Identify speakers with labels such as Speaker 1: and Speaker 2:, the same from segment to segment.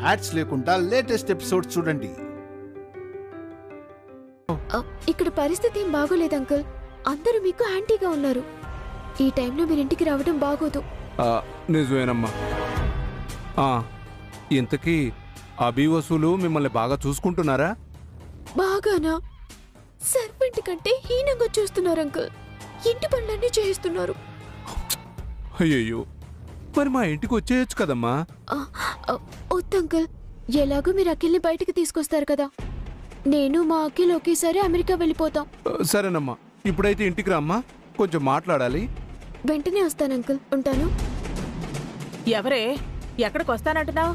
Speaker 1: Ads లేకుండా latest episode చూడండి.
Speaker 2: ఇక్కడ పరిస్థితి ఏం బాగోలేదు అంకుల్. అందరూ మీకు యాంటీగా ఉన్నారు. ఈ టైంలో మీరు ఇంటికి రావడం బాగోదు.
Speaker 3: నిజమేనమ్మా. ఇంతకీ అభి వసూలు మిమ్మల్ని బాగా చూసుకుంటున్నారా?
Speaker 2: బాగానా? సర్వెంట్ కంటే హీనంగా చూస్తున్నారు అంకుల్. ఇంటి పనులన్నీ చేయిస్తున్నారు.
Speaker 3: అయ్యయ్యో, మరి మా ఇంటికి వచ్చేయచ్చు కదమ్మా.
Speaker 2: వద్దు అంకుల్. ఎలాగో మీరు అఖిల్ని బయటికి తీసుకొస్తారు కదా. నేను మా అఖిల్ ఒకేసారి అమెరికా వెళ్ళిపోతాం.
Speaker 3: సరేనమ్మా, ఇప్పుడైతే ఇంటికి రామ్మా, కొంచెం మాట్లాడాలి.
Speaker 2: వెంటనే వస్తాను అంకుల్. ఉంటాను.
Speaker 4: ఎవరే? ఎక్కడికి వస్తానంటున్నావు?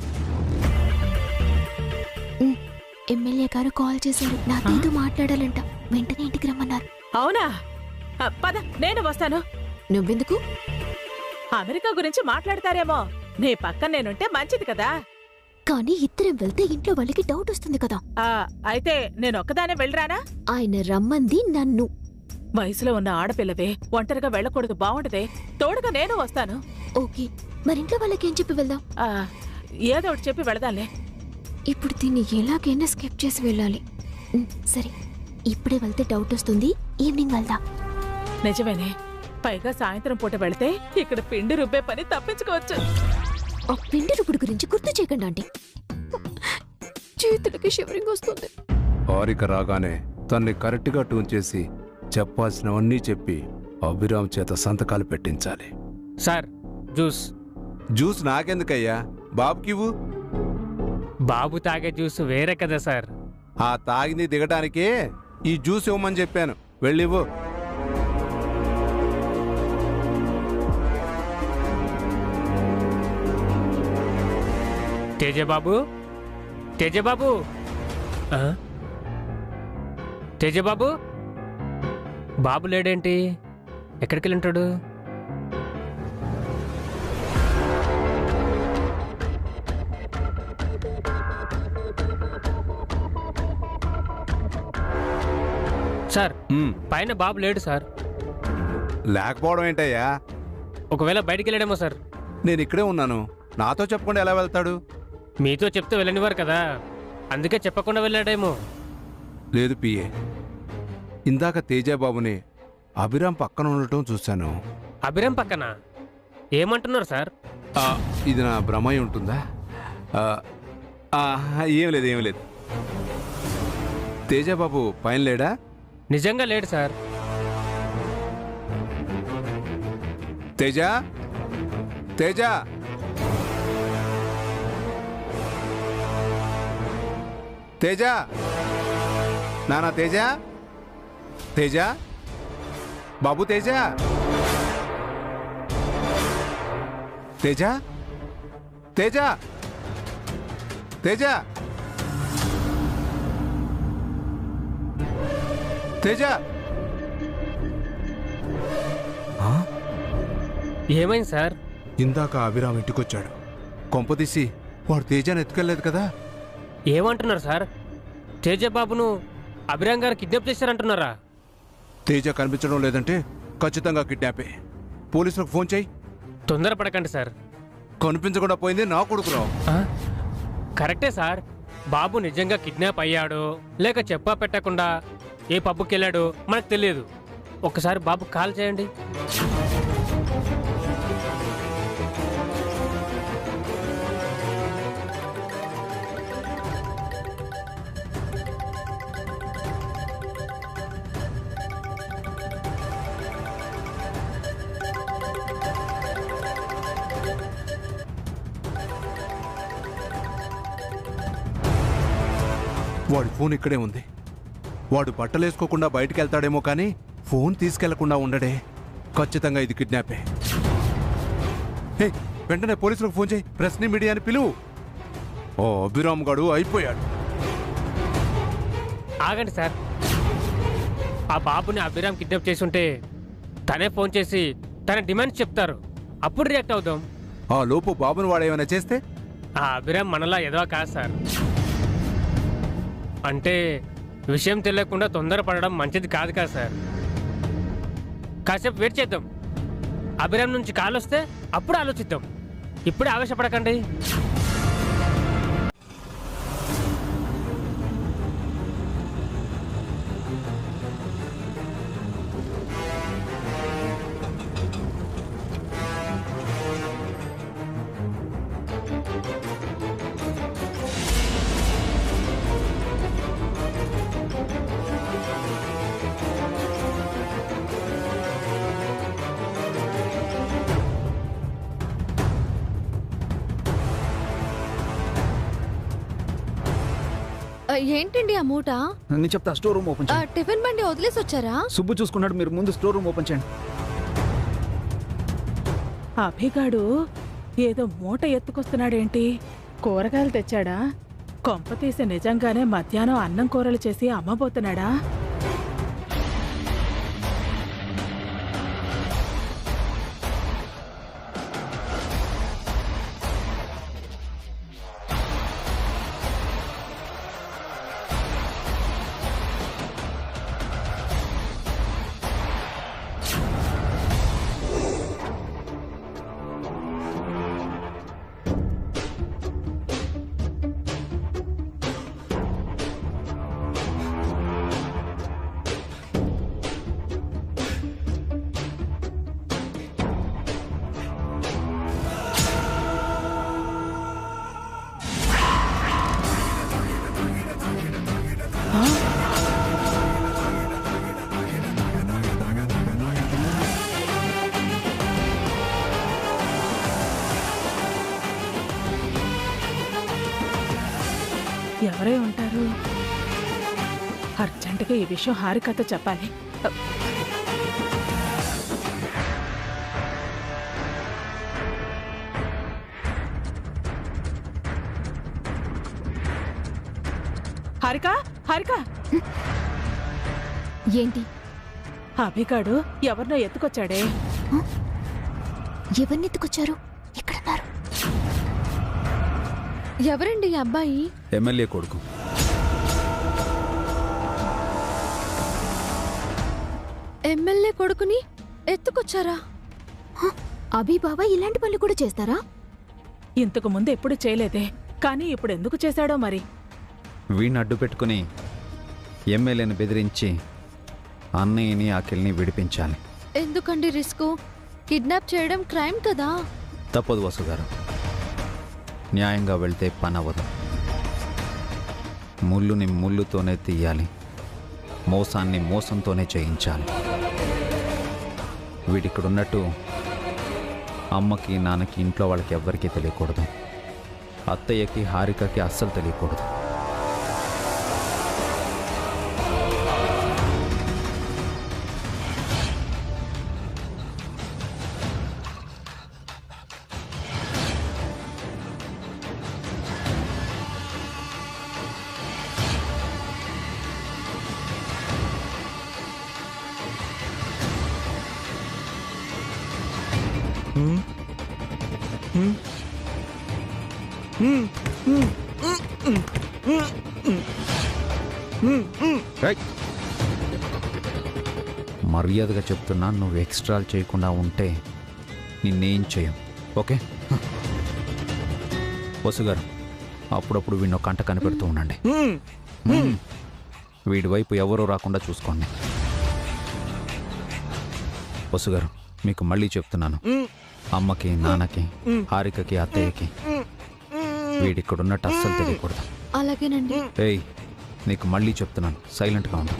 Speaker 2: ఎమ్మెల్యే గారు కాల్ చేశారు. నాతో మాట్లాడాలంట. వెంటనే ఇంటికి రమ్మన్నారు.
Speaker 4: అవునా? పద, నేను వస్తాను.
Speaker 2: నువ్వెందుకు?
Speaker 4: అమెరికా గురించి మాట్లాడతారేమో. నీ పక్కన నేనుంటే మంచిది కదా.
Speaker 2: కానీ ఇద్దరం వెళ్తే ఇంట్లో వాళ్ళకి డౌట్ వస్తుంది కదా.
Speaker 4: అయితే నేను ఒక్కదానే వెళ్ళరానా?
Speaker 2: ఆయన రమ్మంది నన్ను.
Speaker 4: వయసులో ఉన్న ఆడపిల్లవే, ఒంటరిగా వెళ్ళకూడదు. బాగుంటదే. తోడుగా నేను వస్తాను.
Speaker 2: ఓకే, మరి ఇంట్లో వాళ్ళకి ఏం చెప్పి వెళ్దాం?
Speaker 4: ఏదో ఒకటి చెప్పి వెళదాంలే.
Speaker 2: ఇప్పుడు దీన్ని ఎలాగైనా స్కిప్ చేసి వెళ్ళాలి. సరే, ఇప్పుడే వెళ్తే డౌట్ వస్తుంది. ఈవినింగ్ వెళ్దాం.
Speaker 4: నిజమేనే. పైగా సాయంత్రం పూట వెళితే ఇక్కడ పిండి రుబ్బే పని తప్పించుకోవచ్చు.
Speaker 2: ఆ పిండి రుబ్బుడు గురించి గుర్తు చేయకండి ఆంటీ. చేతులకి షివరింగ్ వస్తుంది.
Speaker 3: హారిక రాగానే తన్ని కరెక్ట్గా ట్యూన్ చేసి చెప్పాల్సినవన్నీ చెప్పి అభిరామ్ చేత సంతకాలు పెట్టించాలి.
Speaker 5: Sir, juice.
Speaker 3: జ్యూస్ నాకెందుకయ్యా, బాబుకివ్వు.
Speaker 5: బాబు తాగే జ్యూస్ వేరే కదా సార్.
Speaker 3: ఆ తాగింది దిగటానికే ఈ జ్యూస్ ఇవ్వమని చెప్పాను. వెళ్ళివ్వు.
Speaker 5: తేజబాబు, తేజబాబు, తేజబాబు, బాబు లేడేంటి? ఎక్కడికి వెళ్ళుంటాడు? సార్, పైన బాబు లేడు సార్.
Speaker 3: లేకపోవడం ఏంటయ్యా?
Speaker 5: ఒకవేళ బయటికి వెళ్ళాడేమో సార్.
Speaker 3: నేను ఇక్కడే ఉన్నాను. నాతో చెప్పకుండా ఎలా వెళ్తాడు?
Speaker 5: మీతో చెప్తే వెళ్ళనివారు కదా, అందుకే చెప్పకుండా వెళ్ళాడేమో.
Speaker 3: లేదు పిఏ, ఇందాక తేజబాబుని అభిరామ్ పక్కన ఉండటం చూశాను.
Speaker 5: అభిరామ్ పక్కన? ఏమంటున్నారు సార్?
Speaker 3: ఇది నా భ్రమై ఉంటుందా? ఏం లేదు, ఏం లేదు. తేజబాబు పైన లేడా?
Speaker 5: నిజంగా లేడు సార్.
Speaker 3: తేజ, తేజ, తేజ, నానా తేజ, తేజ, బాబు తేజ, తేజ, తేజ, తేజ, తేజ.
Speaker 5: ఏమైంది సార్?
Speaker 3: ఇందాక అభిరామ్ ఇంటికొచ్చాడు. కొంపదీసి వాడు తేజాన్ని ఎత్తుకెళ్ళలేదు కదా?
Speaker 5: ఏమంటున్నారు సార్? తేజబాబును అభిరామ్ గారు కిడ్నాప్ చేశారంటున్నారా?
Speaker 3: తేజ కనిపించడం లేదంటే ఖచ్చితంగా కిడ్నాపే. పోలీసులకు ఫోన్ చేయి.
Speaker 5: తొందరపడకండి సార్.
Speaker 3: కనిపించకుండా పోయింది నా కొడుకురావు.
Speaker 5: కరెక్టే సార్. బాబు నిజంగా కిడ్నాప్ అయ్యాడో లేక చెప్పా పెట్టకుండా ఏ పబ్బుకి వెళ్ళాడో మనకు తెలియదు. ఒక్కసారి బాబు కాల్ చేయండి.
Speaker 3: వాడి ఫోన్ ఇక్కడే ఉంది. వాడు బట్టలేసుకోకుండా బయటికి వెళ్తాడేమో కానీ ఫోన్ తీసుకెళ్లకుండా ఉండడే. ఖచ్చితంగా ఇది కిడ్నాపే. హే, వెంటనే పోలీసులకు ఫోన్ చేయి. ప్రెస్ని మీడియాని పిలువు. ఓ అభిరామ్ గాడు అయిపోయాడు.
Speaker 5: ఆగండి సార్. ఆ బాబుని అభిరామ్ కిడ్నాప్ చేసి ఉంటే తనే ఫోన్ చేసి తన డిమాండ్స్ చెప్తారు. అప్పుడు రియాక్ట్ అవుదాం.
Speaker 3: ఆ లోపు బాబుని వాడేమైనా చేస్తే?
Speaker 5: ఆ అభిరామ్ మనలా ఎదవా కాదు సార్. అంటే విషయం తెలియకుండా తొందరపడడం మంచిది కాదు కదా సార్. కాసేపు వెయిట్ చేద్దాం. అభిరామ్ నుంచి కాల్ వస్తే అప్పుడు ఆలోచిద్దాం. ఇప్పుడే ఆవేశపడకండి.
Speaker 6: ఏంటండి ఆ మూట?
Speaker 7: నేను చెప్తా, స్టోర్ రూమ్ ఓపెన్ చేయండి.
Speaker 6: టిఫిన్ బండి వదిలేసి వచ్చారా?
Speaker 7: సుబ్బు చూసుకున్నాడు, మీరు ముందు స్టోర్ రూమ్ ఓపెన్ చేయండి.
Speaker 4: అభిగాడు ఏదో మూట ఎత్తుకొస్తున్నాడేంటి? కూరగాయలు తెచ్చాడా? కొంప తీసి నిజంగానే మధ్యాహ్నం అన్నం కూరలు చేసి అమ్మబోతున్నాడా? ఎవరై ఉంటారు? అర్జెంటుగా ఈ విషయం హారికతో చెప్పాలి. హారిక, హారిక,
Speaker 2: ఏంటి?
Speaker 4: అభిగాడు ఎవరినో ఎత్తుకొచ్చాడే.
Speaker 2: ఎవరిని ఎత్తుకొచ్చారు? ఎక్కడున్నారు?
Speaker 6: ఎవరండి ఈ అబ్బాయి?
Speaker 7: ఎమ్మెల్యే కొడుకు.
Speaker 6: ఎమ్మెల్యే కొడుకుని ఎత్తుకొచ్చారా?
Speaker 2: అభి బాబా ఇలాంటి పనులు కూడా చేస్తారా?
Speaker 4: ఇంతకు ముందు ఎప్పుడు చేయలేదే, కానీ ఇప్పుడు ఎందుకు చేశాడో మరి.
Speaker 7: వీడిని అడ్డు పెట్టుకుని ఎమ్మెల్యేని బెదిరించి అన్నయ్యని అఖిల్ని విడిపించాలి.
Speaker 6: ఎందుకండి రిస్క్? కిడ్నాప్ చేయడం క్రైమ్ కదా.
Speaker 7: తప్పదు వసు గారు, న్యాయంగా వెళ్తే పని అవ్వదు. ముళ్ళుని ముళ్ళుతోనే తీయాలి, మోసాన్ని మోసంతోనే చేయించాలి. వీడిక్కడున్నట్టు అమ్మకి నాన్నకి ఇంట్లో వాళ్ళకి ఎవ్వరికీ తెలియకూడదు. అత్తయ్యకి హారికకి అస్సలు తెలియకూడదు. మర్యాదగా చెప్తున్నా, నువ్వు ఎక్స్ట్రాలు చేయకుండా ఉంటే నిన్నేం చేయం, ఓకే? వసుగారు, అప్పుడప్పుడు వీడిని కంట కనిపెడుతూ ఉండండి. వీడి వైపు ఎవరూ రాకుండా చూసుకోండి. వసుగారు, మీకు మళ్ళీ చెప్తున్నాను, అమ్మకి నాన్నకి హారికకి అత్తయ్యకి వీడిక్కడున్నట్టు అస్సలు తెలియకూడదు.
Speaker 6: అలాగేనండి.
Speaker 7: ఏయ్, నీకు మళ్ళీ చెప్తున్నాను, సైలెంట్గా ఉండు.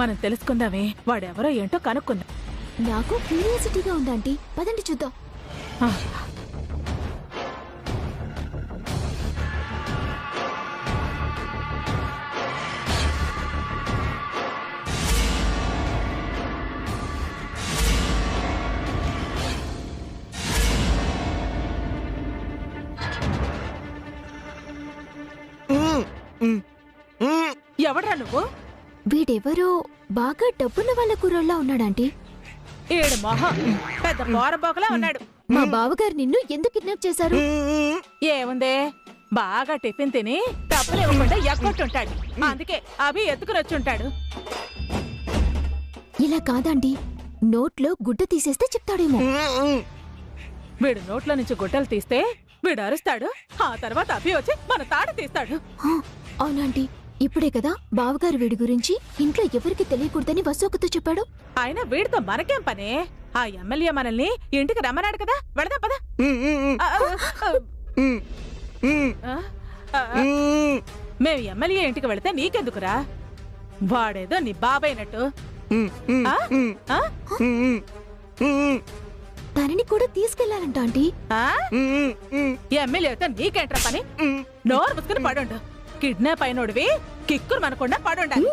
Speaker 4: మనం తెలుసుకుందామే, వాడెవరో ఏంటో కనుక్కుందాం.
Speaker 2: నాకు క్యూరియాసిటీగా ఉందంటీ, పదండి చూద్దాం.
Speaker 4: ఆ, ఎవడ్రా నువ్వు?
Speaker 2: వీడెవరో బాగా డబ్బున్న వాళ్ళ కుర్రోళ్ళ ఉన్నాడంటీ.
Speaker 4: ఈడు మొహం పెద్ద పోరబోకలా ఉన్నాడు.
Speaker 2: మా బావగారు నిన్ను ఎందుకు కిడ్నాప్ చేశారు?
Speaker 4: ఏముందే, బాగా టిఫిన్ తిని డబ్బులు ఇవ్వకుండా ఎక్కొట్టుంటాడు. అందుకే అభి ఎత్తుకుని వచ్చుంటాడు.
Speaker 2: ఇలా కాదండి, నోట్లో గుడ్డ తీసేస్తే చెప్తాడేమో.
Speaker 4: వీడు నోట్లో నుంచి గుడ్డలు తీస్తే వీడు అరుస్తాడు. ఆ తర్వాత అభి వచ్చి మన తాడు తీస్తాడు.
Speaker 2: హా, అవునండి, ఇప్పుడే కదా బావగారు వీడి గురించి ఇంట్లో ఎవరికి తెలియకూడదని వసోకతో చెప్పాడు.
Speaker 4: ఆయన వీడితో మనకేం పనే? ఆ ఎమ్మెల్యే మనల్ని ఇంటికి రమ్మన్నాడు కదా, వెళదాం పదా. మేము ఎమ్మెల్యే ఇంటికి వెళితే నీకెందుకురా? వాడేదో నీ బాబైనట్టు.
Speaker 2: తనని కూడా తీసుకెళ్లాలంట ఆంటీ.
Speaker 4: ఎమ్మెల్యేతో నీకేంట్రా పని? నోరు ముసుకుని పడుండు. కిడ్నాప్ అయినోడివి కిక్కురు మనకుండా పడుండాలి.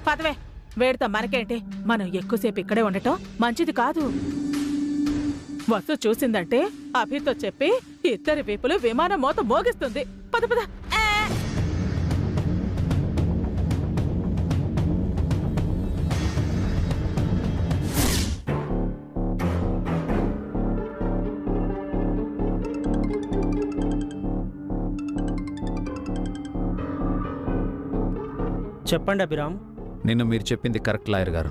Speaker 4: పదవే, వేడితో మనకేంటి? మనం ఎక్కువసేపు ఇక్కడే ఉండటం మంచిది కాదు. వసు చూసిందంటే అభితో చెప్పి ఇద్దరి వీపులు విమానం మోత మోగిస్తుంది. పద పద.
Speaker 8: చెప్పండి అభిరామ్.
Speaker 7: నిన్న మీరు చెప్పింది కరెక్ట్ లాయర్ గారు.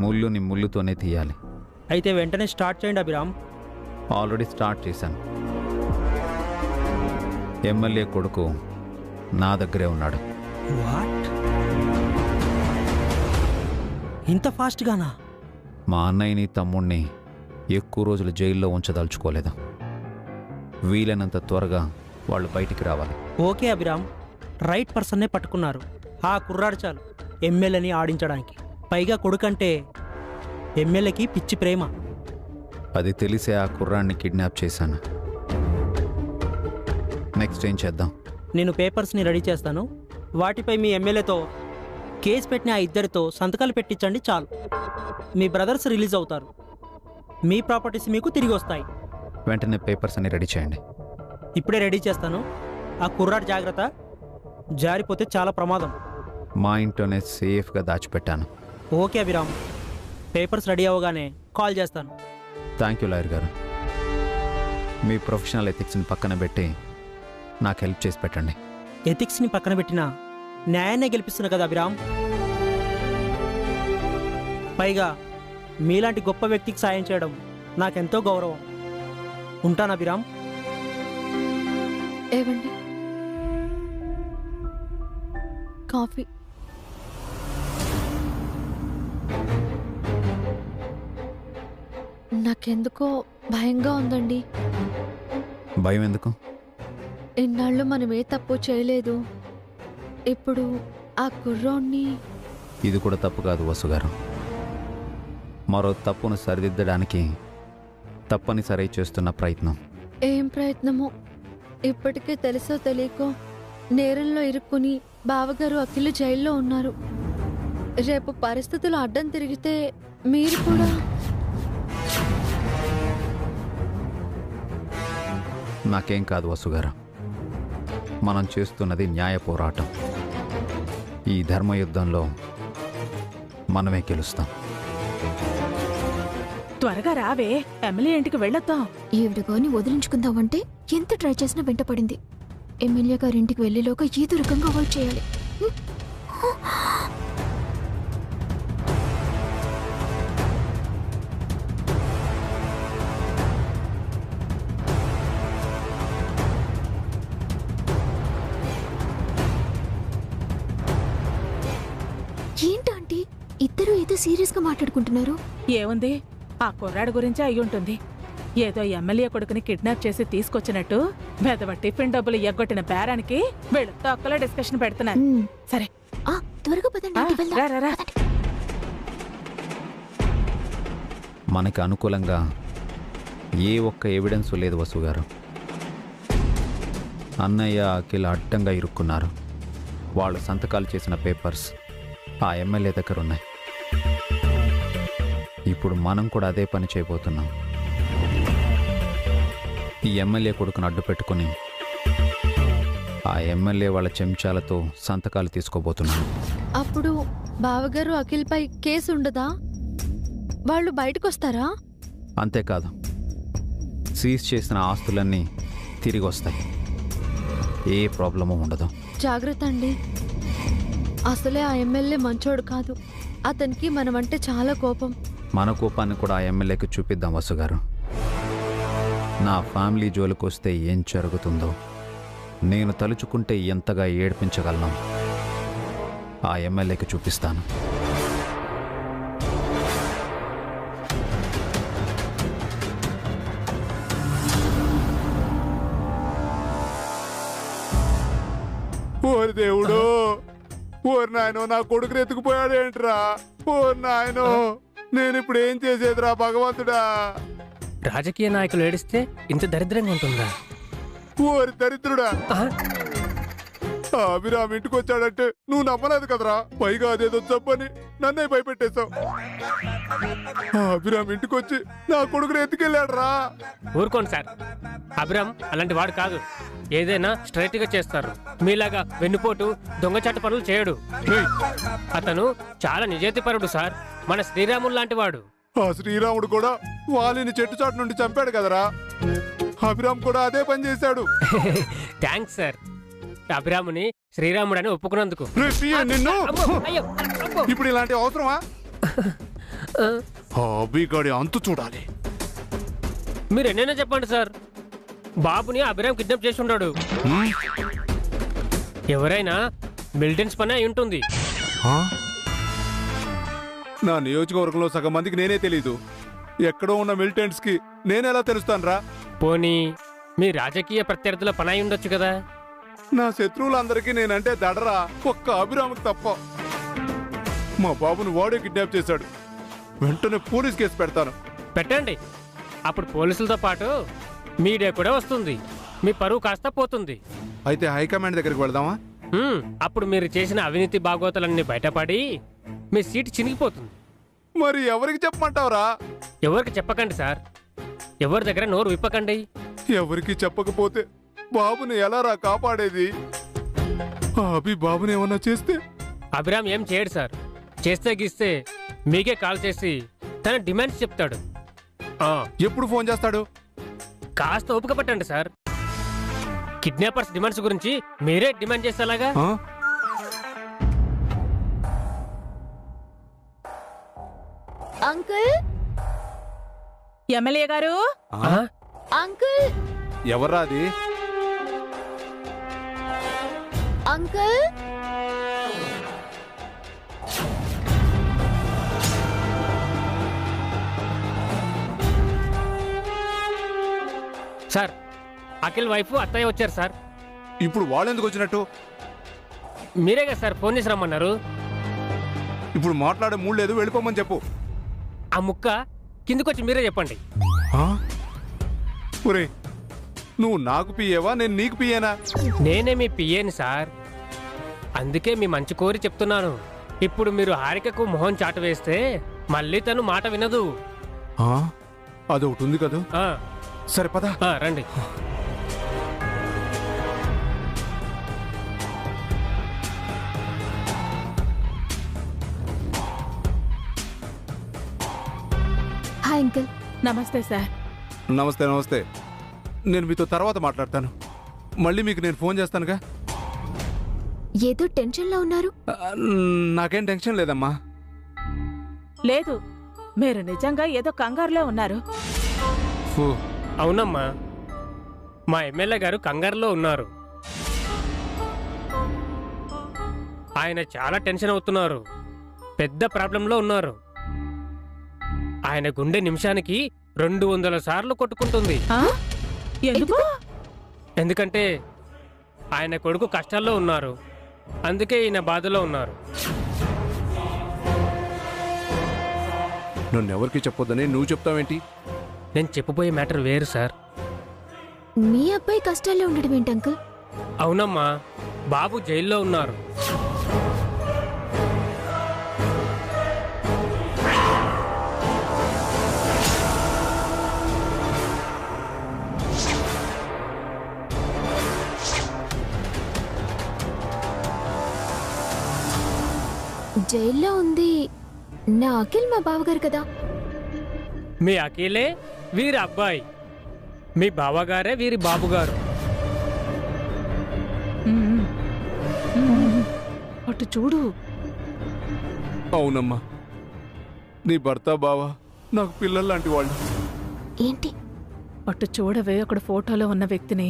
Speaker 7: ముళ్ళుని ముళ్ళుతోనే తీయాలి.
Speaker 8: అయితే వెంటనే స్టార్ట్ చేయండి అభిరామ్.
Speaker 7: ఆల్రెడీ స్టార్ట్ చేశాను. ఎమ్మెల్యే కొడుకు నా దగ్గరే ఉన్నాడు.
Speaker 8: వాట్? ఇంత ఫాస్ట్గానా?
Speaker 7: మా అన్నయ్యని తమ్ముణ్ణి ఎక్కువ రోజులు జైల్లో ఉంచదలుచుకోలేదు. వీలైనంత త్వరగా వాళ్ళు బయటికి రావాలి.
Speaker 8: ఓకే అభిరామ్, రైట్ పర్సన్నే పట్టుకున్నారు. ఆ కుర్రాడు చాలు ఎమ్మెల్యేని ఆడించడానికి. పైగా కొడుకంటే ఎమ్మెల్యేకి పిచ్చి ప్రేమ.
Speaker 7: అది తెలిసే ఆ కుర్రాన్ని కిడ్నాప్ చేశాను. నెక్స్ట్ ఏం చేద్దాం?
Speaker 8: నేను పేపర్స్ని రెడీ చేస్తాను. వాటిపై మీ ఎమ్మెల్యేతో కేసు పెట్టిన ఆ ఇద్దరితో సంతకాలు పెట్టించండి చాలు. మీ బ్రదర్స్ రిలీజ్ అవుతారు. మీ ప్రాపర్టీస్ మీకు తిరిగి వస్తాయి.
Speaker 7: వెంటనే పేపర్స్ అన్ని రెడీ చేయండి.
Speaker 8: ఇప్పుడే రెడీ చేస్తాను. ఆ కుర్రాడు జాగ్రత్త, జారిపోతే చాలా ప్రమాదం.
Speaker 7: మా ఇంట్లోనే సేఫ్గా దాచిపెట్టాను.
Speaker 8: ఓకే అభిరామ్, పేపర్స్ రెడీ అవ్వగానే కాల్ చేస్తాను.
Speaker 7: థ్యాంక్ యూ లాయర్ గారు. మీ ప్రొఫెషనల్ ఎథిక్స్ని పక్కన పెట్టి నాకు హెల్ప్ చేసి పెట్టండి.
Speaker 8: ఎథిక్స్ని పక్కన పెట్టినా న్యాయాన్నే గెలిపిస్తున్నా కదా అభిరామ్. పైగా మీలాంటి గొప్ప వ్యక్తికి సాయం చేయడం నాకెంతో గౌరవం. ఉంటాను అభిరామ్.
Speaker 6: ఏవండి, కాఫీ. నాకెందుకో భయంగా ఉందండి.
Speaker 7: భయం ఎందుకు?
Speaker 6: ఇన్నాళ్ళు మనం ఏ తప్పు చేయలేదు. ఇప్పుడు ఆ కుర్రోడ్ని.
Speaker 7: ఇది కూడా తప్పు కాదు వసు గారు. మరో తప్పును సరిదిద్దడానికి తప్పనిసరి చేస్తున్న ప్రయత్నం.
Speaker 6: ఏం ప్రయత్నమో ఇప్పటికే తెలుసో తెలియకో నేరంలో ఇరుక్కుని బావగారు అఖిల్ జైల్లో ఉన్నారు. రేపు పరిస్థితులు అడ్డం తిరిగితే మీరు కూడా.
Speaker 7: నాకేం కాదు వసు గారు. మనం చేస్తున్నది న్యాయ పోరాటం. ఈ ధర్మయుద్ధంలో మనమే గెలుస్తాం.
Speaker 4: త్వరగా రావే, ఎమ్మెల్యే ఇంటికి వెళ్ళొద్దాం.
Speaker 2: ఈవిడ గాని వదిలించుకుందామంటే ఎంత ట్రై చేసినా వెంట పడింది. ఎమ్మెల్యే గారి ఇంటికి వెళ్లేలోగా ఏదో రకంగా అవాయిడ్ చేయాలి. ఏంటంటే ఇద్దరు ఏదో సీరియస్ గా మాట్లాడుకుంటున్నారు.
Speaker 4: ఏముంది, ఆ కుర్రాడు గురించే అయ్యుంటుంది. ఏదో ఎమ్మెల్యే కొడుకుని కిడ్నాప్ చేసి తీసుకొచ్చినట్టు మెదవ టిఫిన్ డబ్బులు ఎగ్గొట్టిన బేరానికి వీళ్ళు తొక్కలో డిస్కషన్ పెడుతున్నారు. సరే,
Speaker 2: త్వరగా పదండి, ఆంటీ, వెళ్దాం.
Speaker 4: రా, రా, రా.
Speaker 7: మనకి అనుకూలంగా ఏ ఒక్క ఎవిడెన్స్ లేదు వసు గారు. అన్నయ్య అఖిల్ అడ్డంగా ఇరుక్కున్నారు. వాళ్ళు సంతకాలు చేసిన పేపర్స్ ఆ ఎమ్మెల్యే దగ్గర ఉన్నాయి. ఇప్పుడు మనం కూడా అదే పని చేయబోతున్నాం. ఈ ఎమ్మెల్యే కొడుకును అడ్డు పెట్టుకుని ఆ ఎమ్మెల్యే వాళ్ళ చెంచాలతో సంతకాలు తీసుకోబోతున్నాను.
Speaker 6: అప్పుడు బావగారు అఖిల్పై కేసు ఉండదా? వాళ్ళు బయటకు వస్తారా?
Speaker 7: అంతేకాదు, సీజ్ చేసిన ఆస్తులన్నీ తిరిగి వస్తాయి. ఏ ప్రాబ్లము ఉండదు.
Speaker 6: జాగ్రత్త అండి. అసలే ఆ ఎమ్మెల్యే మంచోడు కాదు. అతనికి మనమంటే చాలా కోపం.
Speaker 7: మన కోపాన్ని కూడా ఆ ఎమ్మెల్యేకి చూపిద్దాం వసు గారు. నా ఫ్యామిలీ జోలికి వస్తే ఏం జరుగుతుందో, నేను తలుచుకుంటే ఎంతగా ఏడ్పించగలను ఆ ఎమ్మెల్యేకి చూపిస్తాను.
Speaker 3: ఓరి దేవుడు, ఓరి నాయనో, నా కొడుకుని ఎత్తుకుపోయాడేంట్రా? ఓరి నాయనో, నేను ఇప్పుడు ఏం చేసేదిరా భగవంతుడా?
Speaker 5: రాజకీయ నాయకులు ఏడిస్తే ఇంత దరిద్రంగా ఉంటుందా?
Speaker 3: ఓరి దరిద్రుడా,
Speaker 5: ఆ?
Speaker 3: ఆ అభిరామ్ ఇంటికి వచ్చాడంటే నువ్వు నమ్మలేదు కదరా. పైగా అదేదో చెప్పని నన్నే భయపెట్టేశావు. ఆ అభిరామ్ ఇంటికి వచ్చి నా కొడుకుని ఎత్తుకెళ్ళాడురా.
Speaker 5: ఊరుకోండి సార్, అభిరామ్ అలాంటి వాడు కాదు. ఏదైనా స్ట్రైట్ గా చేస్తారు. మీలాగా వెన్నుపోటు దొంగచాటు పనులు చేయడు.
Speaker 3: ఏయ్,
Speaker 5: అతను చాలా నిజాయితీపరుడు సార్. మన శ్రీరాములు లాంటి వాడు.
Speaker 3: ఆ శ్రీరాముడు కూడా వాలిని చెట్టు చాటు నుండి చంపాడు కదరా. అభిరామ్ కూడా అదే పని చేశాడు.
Speaker 5: Thanks sir, అభిరాముని శ్రీరాముడని ఒప్పుకున్నందుకు.
Speaker 3: రే పియ్య, నిన్ను
Speaker 5: అమ్మో, అయ్యో, అమ్మో.
Speaker 3: ఇప్పుడు ఇలాంటి అవసరమా? ఆ అభిగాడి అంతు చూడాలి.
Speaker 5: మీరు ఎన్నైనా చెప్పండి సార్, బాబుని అభిరామ్ కిడ్నాప్ చేసి ఉన్నాడు. ఎవరైనా మిలిటెన్స్ పని అయి ఉంటుంది.
Speaker 3: ఆ? నా నియోజకవర్గంలో సగం మందికి నేనే తెలీదు. ఎక్కడో ఉన్న మిలిటెంట్స్ కి నేనెలా తెలుస్తానురా?
Speaker 5: పోనీ మీ రాజకీయ ప్రత్యర్థుల పని అయి ఉండొచ్చు కదా.
Speaker 3: నా శత్రువులందరికీ నేనంటే దడరా, ఒక్క అభిరామ్కి తప్ప. మా బాబును వాడే కిడ్నాప్ చేశాడు. వెంటనే పోలీస్ కేసు పెడతాను.
Speaker 5: పెట్టండి, అప్పుడు పోలీసులతో పాటు మీడియా కూడా వస్తుంది. మీ పరువు కాస్త పోతుంది.
Speaker 3: అయితే హైకమాండ్ దగ్గరికి వెళ్దామా?
Speaker 5: అప్పుడు మీరు చేసిన అవినీతి బాగోతలన్నీ బయటపడి మీ సీటు చినిగిపోతుంది.
Speaker 3: మరి ఎవరికి చెప్పమంటావురా?
Speaker 5: ఎవరికి చెప్పకండి సార్, ఎవరి దగ్గర నోరు విప్పకండి.
Speaker 3: ఎవరికి చెప్పకపోతే బాబుని ఎలారా కాపాడేది? ఆ అభి బాబుని ఏమన్నా చేస్తే?
Speaker 5: అభిరామ్ ఏం చేయడు సార్. చేస్తే గీస్తే మీకే కాల్ చేసి తన డిమాండ్స్ చెప్తాడు.
Speaker 3: ఎప్పుడు ఫోన్ చేస్తాడు?
Speaker 5: కాస్త ఓపిక పట్టండి సార్. కిడ్నాపర్స్ డిమాండ్స్ గురించి మీరే డిమాండ్ చేసేలాగా.
Speaker 3: ఆ?
Speaker 2: అంకుల్,
Speaker 4: ఎమ్మెల్యే గారు,
Speaker 5: ఆ?
Speaker 2: అంకుల్,
Speaker 3: ఎవర్రా అది?
Speaker 2: అంకుల్.
Speaker 5: సార్, అఖిల్ వైఫ్ అత్తయ్య వచ్చారు సార్.
Speaker 3: ఇప్పుడు వాళ్ళెందుకు వచ్చినట్టు?
Speaker 5: మీరే కదా సార్ ఫోన్ చేసి రమ్మన్నారు.
Speaker 3: ఇప్పుడు మాట్లాడే మూడు లేదు, వెళ్ళిపోమని చెప్పు.
Speaker 5: ఆ ముక్క కిందకొచ్చి మీరే చెప్పండి.
Speaker 3: ఒరే, నువ్వు నాకు పియ్యేవా, నేను నీకు పియ్యేనా?
Speaker 5: నేనే మీ పియ్యేని సార్, అందుకే మీ మంచి కోరి చెప్తున్నాను. ఇప్పుడు మీరు హారికకు మొహం చాటు వేస్తే మళ్ళీ తను మాట వినదు.
Speaker 3: అదొకటి ఉంది కదా. సరే పద.
Speaker 5: రండి.
Speaker 2: Hi uncle.
Speaker 4: నమస్తే సార్.
Speaker 3: నమస్తే నమస్తే. నేను మీతో తర్వాత మాట్లాడతాను. మళ్ళీ మీకు నేను ఫోన్ చేస్తానుగా.
Speaker 2: ఏదో టెన్షన్లో ఉన్నారు.
Speaker 3: నాకేం టెన్షన్ లేదమ్మా.
Speaker 4: లేదు, మీరు నిజంగా ఏదో కంగారులో ఉన్నారు.
Speaker 5: అవునమ్మా, మా ఎమ్మెల్యే గారు కంగారులో ఉన్నారు. ఆయన చాలా టెన్షన్ అవుతున్నారు. పెద్ద ప్రాబ్లంలో ఉన్నారు. ఆయన గుండె నిమిషానికి 200 సార్లు కొట్టుకుంటుంది.
Speaker 4: ఎందుకు?
Speaker 5: ఎందుకంటే ఆయన కొడుకు కష్టాల్లో ఉన్నారు. అందుకే ఈయన బాధలో ఉన్నారు.
Speaker 3: నన్ను ఎవరికి చెప్పొద్దని నువ్వు చెప్తావేంటి?
Speaker 5: నేను చెప్పబోయే మ్యాటర్ వేరు సార్.
Speaker 2: మీ అబ్బాయి కష్టాల్లో ఉండడం ఏంటి అంకుల్?
Speaker 5: అవునమ్మా, బాబు జైల్లో ఉన్నారు.
Speaker 2: జైల్లో ఉంది నా అఖిల్, మా బావగారు కదా.
Speaker 5: మీ అఖిలే వీరి అబ్బాయి, మీ బావగారే వీరి బాబుగారు.
Speaker 4: అటు చూడు.
Speaker 3: అవునమ్మా, నీ భర్త బావా నాకు పిల్లలు లాంటి వాళ్ళు.
Speaker 2: ఏంటి?
Speaker 4: అటు చూడవే, అక్కడ ఫోటోలో ఉన్న వ్యక్తిని.